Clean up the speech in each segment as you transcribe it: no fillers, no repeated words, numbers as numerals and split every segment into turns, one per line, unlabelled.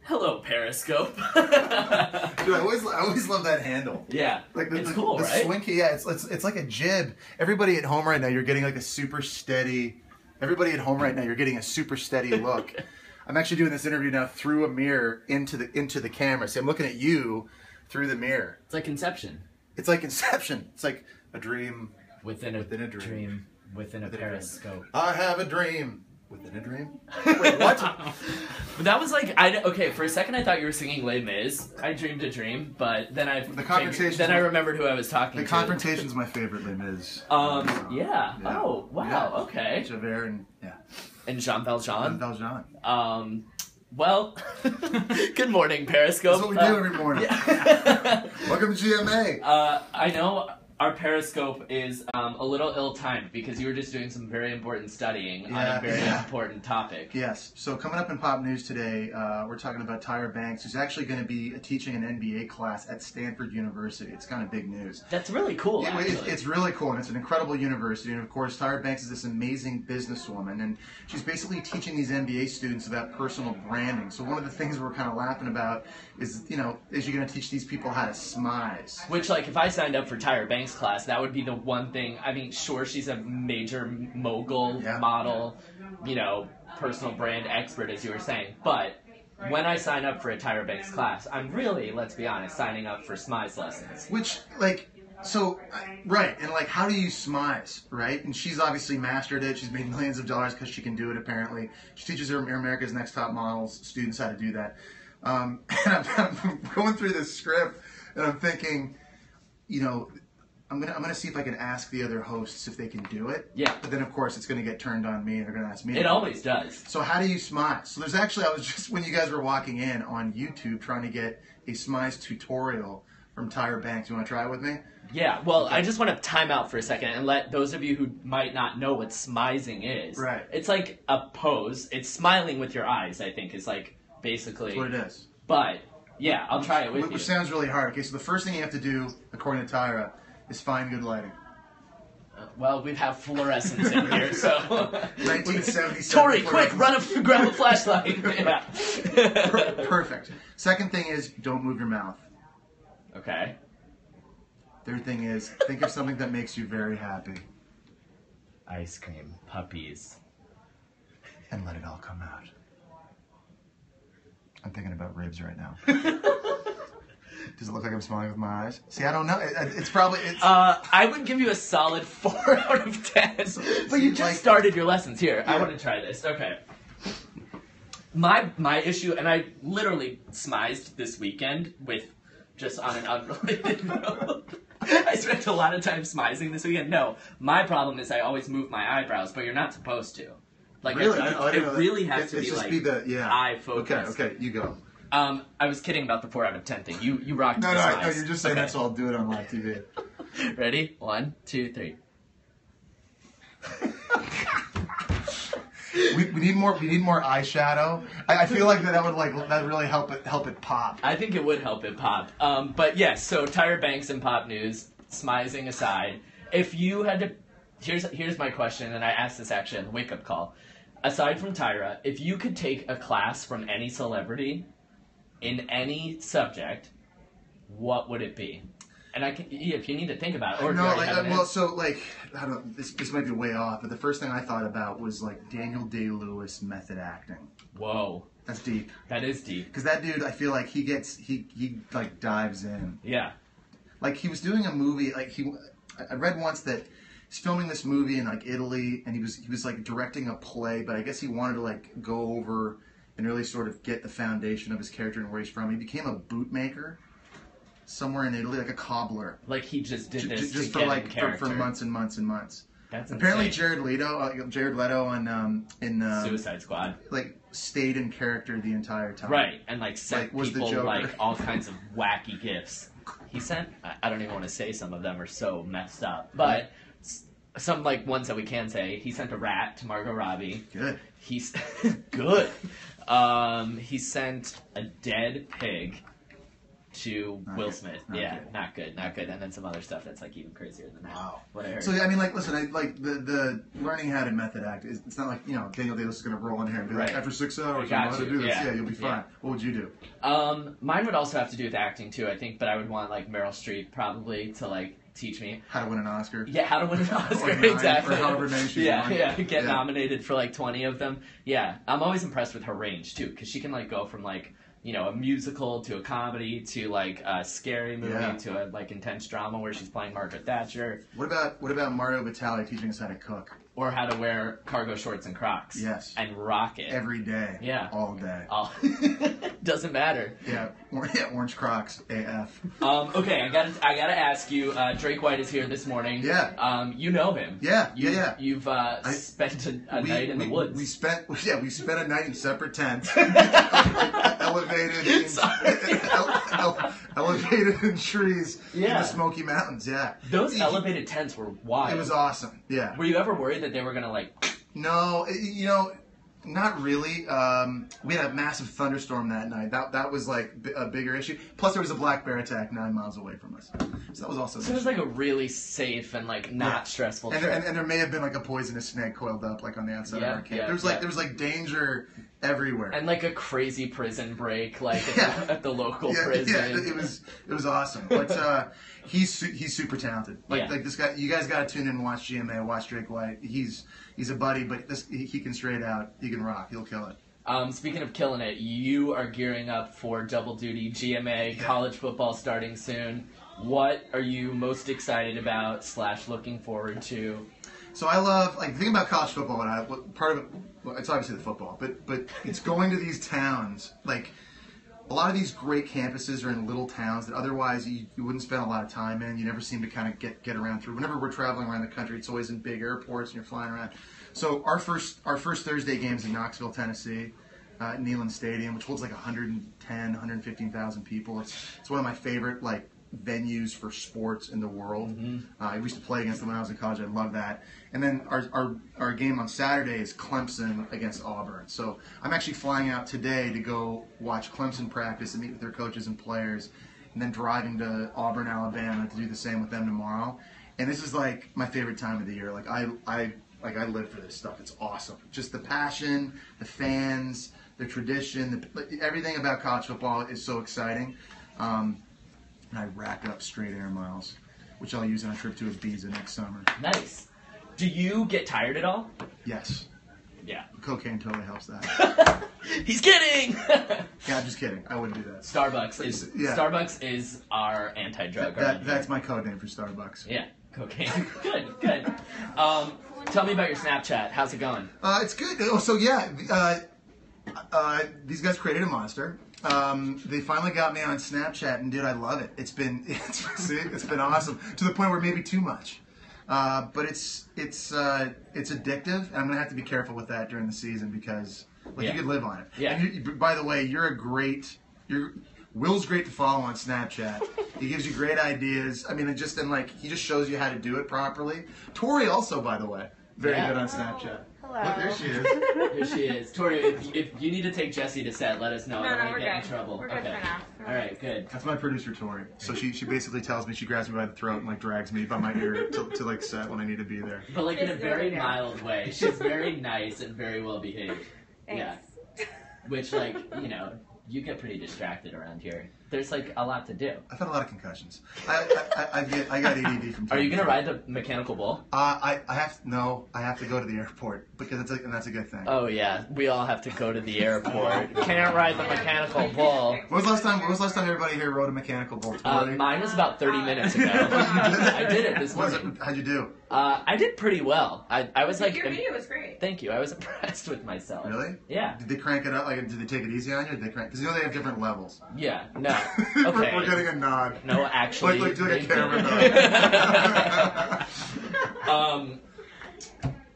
Hello, Periscope.
Dude, I always love that handle.
Yeah,
like
it's cool,
the
right?
Swinky, yeah, it's like a jib. Everybody at home right now, you're getting like a super steady. Everybody at home right now, you're getting a super steady look. I'm actually doing this interview now through a mirror into the camera. See, I'm looking at you through the mirror.
It's like Inception.
It's like Inception. It's like a dream
Within a dream. Within a periscope.
I have a dream. Within a dream? Wait, what?
But that was like, okay, for a second I thought you were singing Les Mis. I dreamed a dream, but then I remembered who I was talking to.
The Confrontation's my favorite Les Mis.
Yeah. Oh, wow,
yeah.
okay.
Javert and, yeah.
And Jean Valjean.
Jean Valjean.
Well, good morning, Periscope.
That's what we do every morning.
Yeah.
Welcome to GMA.
I know our Periscope is a little ill-timed because you were just doing some very important studying on a very important topic.
Yes. So coming up in pop news today, we're talking about Tyra Banks, who's actually going to be teaching an MBA class at Stanford University. It's kind of big news.
That's really cool,
yeah, it's really cool, and it's an incredible university. And of course, Tyra Banks is this amazing businesswoman, and she's basically teaching these MBA students about personal branding. So one of the things we're kind of laughing about is, is you're going to teach these people how to smize.
Which, like, if I signed up for Tyra Banks' class, that would be the one thing. I mean, sure, she's a major mogul, model, personal brand expert, as you were saying, but when I sign up for a Tyra Banks class, I'm really, let's be honest, signing up for smize lessons.
Which, right, and how do you smize, right? And she's obviously mastered it. She's made millions of dollars because she can do it, apparently. She teaches her America's Next Top Models students how to do that. And I'm going through this script, and I'm thinking, I'm gonna see if I can ask the other hosts if they can do it.
Yeah.
But then of course it's gonna get turned on me and they're gonna ask me.
It always does.
So how do you smize? So there's actually, I was just, when you guys were walking in on YouTube trying to get a smize tutorial from Tyra Banks. You wanna try it with me?
Yeah, well, okay. I just want to time out for a second and let those of you who might not know what smizing is.
Right.
It's like a pose. It's smiling with your eyes, I think, is basically.
That's what it is.
But, yeah, I'll try it with you.
Which sounds really hard. Okay, so the first thing you have to do, according to Tyra, is find good lighting.
Well, we have fluorescents in here, so...
1977.
Tori, quick, grab a flashlight. Yeah.
Perfect. Second thing is, don't move your mouth.
Okay.
Third thing is, think of something that makes you very happy.
Ice cream, puppies.
And let it all come out. I'm thinking about ribs right now. Does it look like I'm smiling with my eyes? See, I don't know. It's probably...
I would give you a solid 4 out of 10. But you just started your lessons. Here, yeah. I want to try this. Okay. My issue, and I literally smized this weekend with just on an unrelated note. I spent a lot of time smizing this weekend. No, my problem is I always move my eyebrows, but you're not supposed to.
Really?
It really has to be eye focused.
Okay, you go.
I was kidding about the 4 out of 10 thing. You rocked
no,
the smize.
No, you're just saying that, so I'll do it on live TV.
Ready? 1, 2, 3.
We need more eyeshadow. I feel like that would really help it pop.
I think it would help it pop. But yes, so Tyra Banks in pop news, smizing aside, if you had to, here's my question, and I asked this actually on the wake up call. Aside from Tyra, if you could take a class from any celebrity in any subject, what would it be? And if you need to think about it, or I don't know, this might be way off, but the first thing I thought about was Daniel Day-Lewis method acting. Whoa,
that's deep.
That is deep.
Because that dude, I feel like he dives in.
Yeah.
He was doing a movie. I read once that he's filming this movie in Italy, and he was directing a play, but I guess he wanted to go over and really sort of get the foundation of his character and where he's from. He became a bootmaker somewhere in Italy, like a cobbler.
He just did this
just
to get in character.
for months and months and months.
That's
apparently
insane.
Jared Leto in
Suicide Squad
stayed in character the entire time.
Right, and sent people all kinds of wacky gifts. He sent, I don't even want to say some of them are so messed up, but some ones that we can say. He sent a rat to Margot Robbie.
Good.
He's good. He sent a dead pig to
Not
Will
good.
Smith.
Not
Yeah,
good.
not good. And then some other stuff that's like even crazier than that.
Wow.
What I heard.
So I mean, like, listen, the learning how to method act is, it's not like, you know, Daniel Day-Lewis is going to roll in here and be like,
Right.
after 6 hours,
I
you know
got
how to
you.
do this.
Yeah.
Yeah, you'll be fine.
Yeah.
What would you do?
Mine would also have to do with acting too, I think, but I would want like Meryl Streep probably to like teach me.
How to win an Oscar?
Yeah, how to win an Oscar,
Or 9,
exactly.
or however many she's
yeah,
won.
yeah, get
Yeah.
nominated for like 20 of them. Yeah, I'm always impressed with her range too, because she can like go from like, you know, a musical to a comedy to like a scary movie
Yeah.
to a like intense drama where she's playing Margaret Thatcher,
What about Mario Batali teaching us how to cook
or how to wear cargo shorts and Crocs.
Yes.
And rock it.
every day?
Yeah.
All day.
Oh, doesn't matter.
Yeah, Orange Crocs, AF.
Okay, I gotta ask you. Drake White is here this morning.
Yeah.
You know him.
Yeah,
You,
yeah.
You've spent a night in the woods.
We spent a night in separate tents, elevated in trees in
Yeah.
the Smoky Mountains. Yeah,
Those elevated tents were wild.
It was awesome. Yeah.
Were you ever worried that they were gonna like?
No, you know, not really. We had a massive thunderstorm that night. That was like a bigger issue. Plus, there was a black bear attack 9 miles away from us, so that was also.
So it was like a really safe and like not stressful
And
trip.
there may have been like a poisonous snake coiled up like on the outside
Yeah,
of our camp.
yeah,
There was like danger everywhere.
And like a crazy prison break, like
Yeah.
at the local
Yeah,
prison.
yeah, it was awesome. But he's super talented.
Yeah.
Like this guy, you guys got to tune in and watch GMA, watch Drake White. He's a buddy, but he can straight out. He can rock. He'll kill it.
Speaking of killing it, you are gearing up for double duty GMA, college football starting soon. What are you most excited about / looking forward to?
So I love, like, the thing about college football, and part of it, well, it's obviously the football, but it's going to these towns. Like, a lot of these great campuses are in little towns that otherwise you wouldn't spend a lot of time in. You never seem to kind of get around through. Whenever we're traveling around the country, it's always in big airports and you're flying around. So our first Thursday game's in Knoxville, Tennessee, at Neyland Stadium, which holds like 115,000 people. It's one of my favorite, like, venues for sports in the world.
Mm-hmm.
I used to play against them when I was in college. I love that. And then our game on Saturday is Clemson against Auburn. So I'm actually flying out today to go watch Clemson practice and meet with their coaches and players, and then driving to Auburn, Alabama to do the same with them tomorrow. And this is like my favorite time of the year. Like I live for this stuff. It's awesome. Just the passion, the fans, the tradition, everything about college football is so exciting. And I rack up straight air miles, which I'll use on a trip to Ibiza next summer.
Nice. Do you get tired at all?
Yes.
Yeah.
Cocaine totally helps that.
He's kidding!
Yeah, I'm just kidding. I wouldn't do that.
Starbucks is our anti-drug.
That's my code name for Starbucks.
Yeah, cocaine. Good. Tell me about your Snapchat. How's it going?
It's good. Oh, so yeah, these guys created a monster. They finally got me on Snapchat, and dude, I love it. It's been awesome to the point where maybe too much. But it's addictive, and I'm gonna have to be careful with that during the season because you could live on it.
Yeah.
And by the way, Will's great to follow on Snapchat. He gives you great ideas. I mean, he just shows you how to do it properly. Tori also, by the way, very good on Snapchat.
Hello.
Look, there she is.
Here she is. Tori, if you need to take Jesse to set, let us know. I don't want to get in trouble.
We're good for now.
All right, good.
That's my producer, Tori. So she basically tells me, she grabs me by the throat and like drags me by my ear to like set when I need to be there.
But like in a very mild way. She's very nice and very well behaved.
Thanks.
Yeah. Which you get pretty distracted around here. There's like a lot to do.
I've had a lot of concussions. I got ADD from time
Are you
to
gonna
time.
ride the mechanical bull?
I have to go to the airport because that's a good thing.
Oh yeah, we all have to go to the airport. Can't ride the mechanical bull.
When was the last time everybody here rode a mechanical bull?
Mine was about 30 minutes ago. I did it this morning.
How'd you do?
I did pretty well. I was like,
your video was great.
Thank you. I was impressed with myself.
Really?
Yeah.
Did they crank it up? Like, did they take it easy on you? Or did they crank? Because they have different levels.
Yeah. No. Okay.
We're getting a nod.
No, actually.
Like doing a camera nod.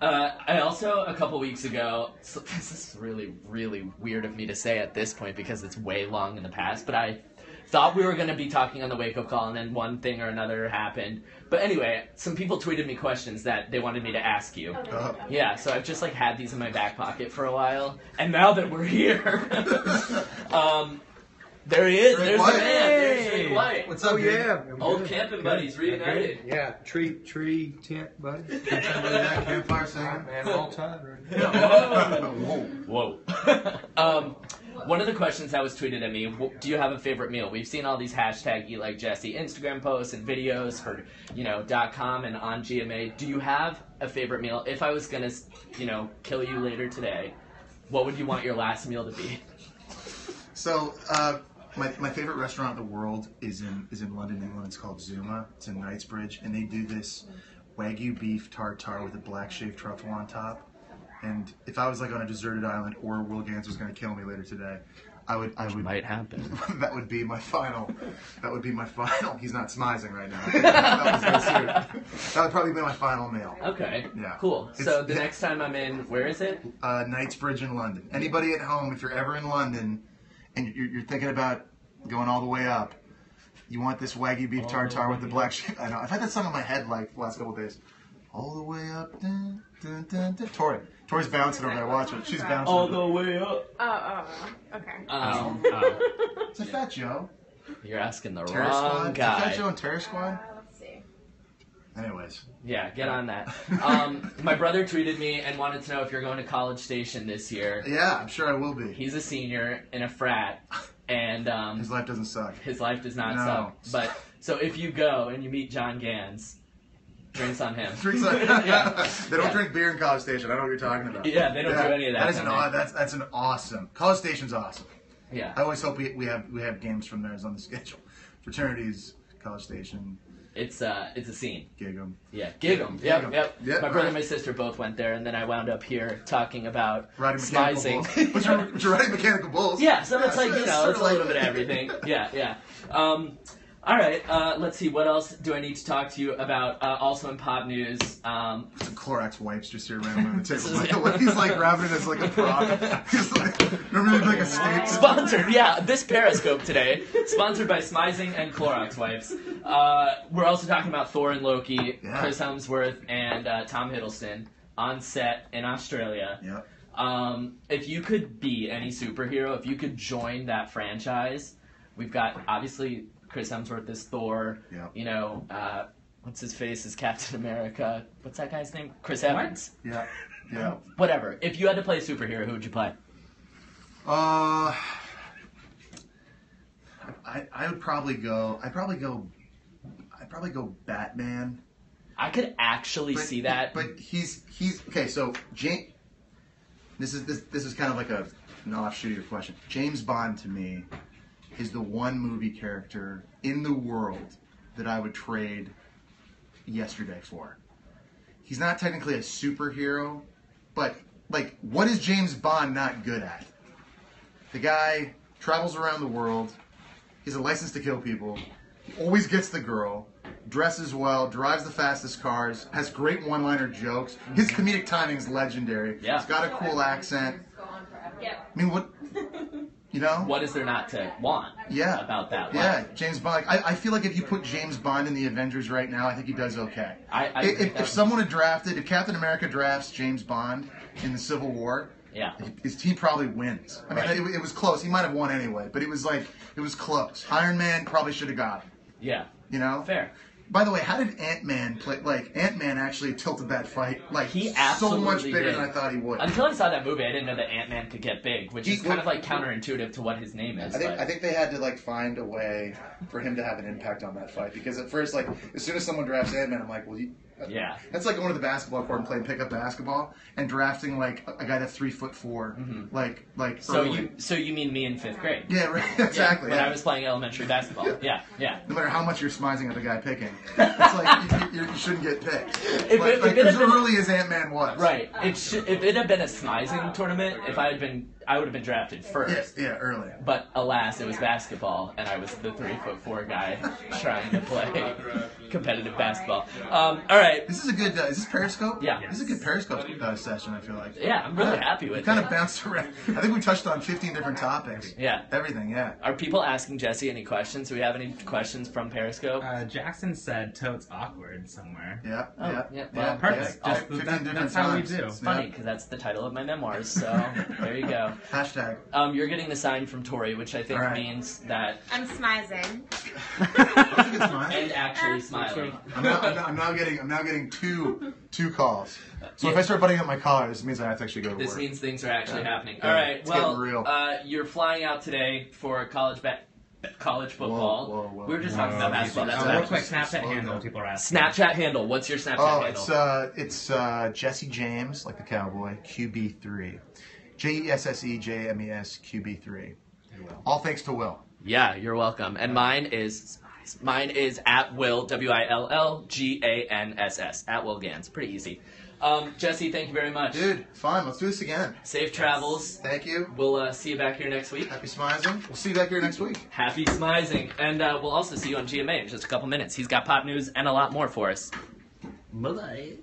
I also, a couple weeks ago, so this is really, really weird of me to say at this point because it's way long in the past, but I thought we were going to be talking on the wake-up call and then one thing or another happened. But anyway, some people tweeted me questions that they wanted me to ask you. Yeah, so I've just like had these in my back pocket for a while, and now that we're here... There he is.
Drake
There's
White.
the man. There's Drake White.
What's up,
yeah.
Old camping buddies reunited.
Yeah, tree tent buddy.
Campfire singer.
Man, all time. Right?
Whoa.
Whoa. One of the questions that was tweeted at me, do you have a favorite meal? We've seen all these hashtag Eat Like Jesse Instagram posts and videos for, .com and on GMA. Do you have a favorite meal? If I was going to, kill you later today, what would you want your last meal to be?
So, my favorite restaurant in the world is in London, England. It's called Zuma. It's in Knightsbridge, and they do this Wagyu beef tartare with a black shaved truffle on top. And if I was like on a deserted island, or Will Gans was going to kill me later today, I would.
Might happen.
That would be my final. He's not smizing right now. That would probably be my final meal.
Okay.
Yeah.
Cool. So the next time I'm in, where is it?
Knightsbridge in London. Anybody at home, if you're ever in London, and you're thinking about going all the way up, you want this Wagyu beef tartare with the black sheep. I know. I've had that song in my head like the last couple of days. All the way up, dun, dun, dun, dun. Tori's bouncing over there. Watch it. She's bouncing.
All the way up.
Okay.
It's a Fat Joe.
You're asking the
Terror
wrong
Squad.
guy.
Fat Joe and Terror Squad.
Let's see.
Anyways.
Yeah, get on that. My brother tweeted me and wanted to know if you're going to College Station this year.
Yeah, I'm sure I will be.
He's a senior in a frat, and
His life doesn't suck.
his life does not
No.
suck. But so if you go and you meet John Gans, drinks on him.
Drinks like
Yeah.
They don't
Yeah.
drink beer in College Station. I know what you're talking about.
Yeah, they don't do any of that.
That is
down there.
that's an awesome. College Station's awesome.
Yeah.
I always hope we have games from theirs on the schedule. Fraternities, College Station,
It's a scene.
gig 'em.
Yeah, gig 'em.
Gig 'em.
Yep.
Yep,
My brother
right.
and my sister both went there, and then I wound up here talking about
Riding mechanical
smizing.
bulls. But you're riding mechanical bulls.
Yeah, so it's like,
sort
it's
of
a little bit of everything. Yeah. All right, let's see. What else do I need to talk to you about? Also in pop news,
Some Clorox wipes just here random on the table. He's like grabbing it as like a prop. He's like, remember like a snake?
sponsored, yeah, this Periscope today, sponsored by Smizing and Clorox wipes. We're also talking about Thor and Loki,
Yeah.
Chris Hemsworth and Tom Hiddleston on set in Australia.
Yep.
If you could be any superhero, if you could join that franchise, we've got obviously Chris Hemsworth is Thor.
Yep.
What's his face is Captain America. What's that guy's name? Chris Evans.
Yeah. Yeah.
Whatever. If you had to play a superhero, who would you play?
I would probably go. I'd probably go Batman.
I could actually see that.
But he's okay. So James, this is kind of like an offshoot of your question. James Bond to me is the one movie character in the world that I would trade yesterday for. He's not technically a superhero, but like, what is James Bond not good at? The guy travels around the world. He's a license to kill people. He always gets the girl. Dresses well. Drives the fastest cars. Has great one-liner jokes. His comedic timing's legendary.
Yeah.
He's got a cool accent.
Yep.
I mean, what? You know?
What is there not to want
Yeah.
about that?
Yeah, James Bond. I feel like if you put James Bond in the Avengers right now, I think he does okay.
I agree
If someone had drafted, if Captain America drafts James Bond in the Civil War,
Yeah.
his team probably wins. I mean,
Right.
it was close. He might have won anyway, but it was close. Iron Man probably should have got him.
Yeah.
You know?
Fair.
By the way, how did Ant-Man play? Like, Ant-Man actually tilted that fight
He
so
absolutely
much bigger
did.
than I thought he would.
Until I saw that movie, I didn't know that Ant-Man could get big, which is
He-
kind of like counterintuitive to what his name is.
I think they had to find a way for him to have an impact on that fight, because at first, as soon as someone drafts Ant-Man, I'm like, well,
Yeah.
that's like going to the basketball court and playing pickup basketball and drafting a guy that's 3'4", like
So
early.
you mean me in 5th grade?
Yeah, right, exactly.
When
yeah.
I was playing elementary basketball. Yeah.
No matter how much you're smizing at the guy picking, it's like you shouldn't get picked.
If it had
As
been-
early as Ant-Man was.
Right. If it had been a smizing tournament, I would have been drafted first.
Yeah, early.
But alas, it was basketball, and I was the 3'4" guy trying to play competitive basketball. All right.
This is a good. Is this Periscope?
Yeah.
This is a good Periscope session. I feel like.
Yeah, I'm really happy with
We kind
it.
of bounced around. I think we touched on 15 different topics.
Yeah.
Everything. Yeah.
Are people asking Jesse any questions? Do we have any questions from Periscope?
Jackson said totes awkward somewhere.
Yeah.
Oh,
yeah.
yeah, well,
perfect.
Yeah.
Just
15
that-
different
that's how we
times.
do.
It's funny because that's the title of my memoirs. So there you go.
Hashtag.
You're getting the sign from Tori, which I think
All right.
means that
I'm smizing.
That's a good sign.
and actually smiling.
I'm now getting two calls. So if I start butting up my collar, this means I have to actually go to
This
work.
means things are actually happening.
Yeah,
All right.
it's
Well,
getting real.
you're flying out today for college football.
Whoa.
We were just talking about basketball. That's
real
right.
quick, Snapchat
Slow
handle.
down.
People are asking.
Snapchat handle. What's your Snapchat
Oh,
handle?
it's Jesse James, like the cowboy, QB3. JESSEJMES QB3. All thanks to Will.
Yeah, you're welcome. And mine is at Will WILLGANSS at Will Gans. Pretty easy. Jesse, thank you very much.
Dude, fine. Let's do this again.
Safe travels.
Thank you.
We'll see you back here next week.
Happy smizing. We'll see you back here next week.
Happy smizing. And we'll also see you on GMA in just a couple minutes. He's got pop news and a lot more for us. Bye-bye.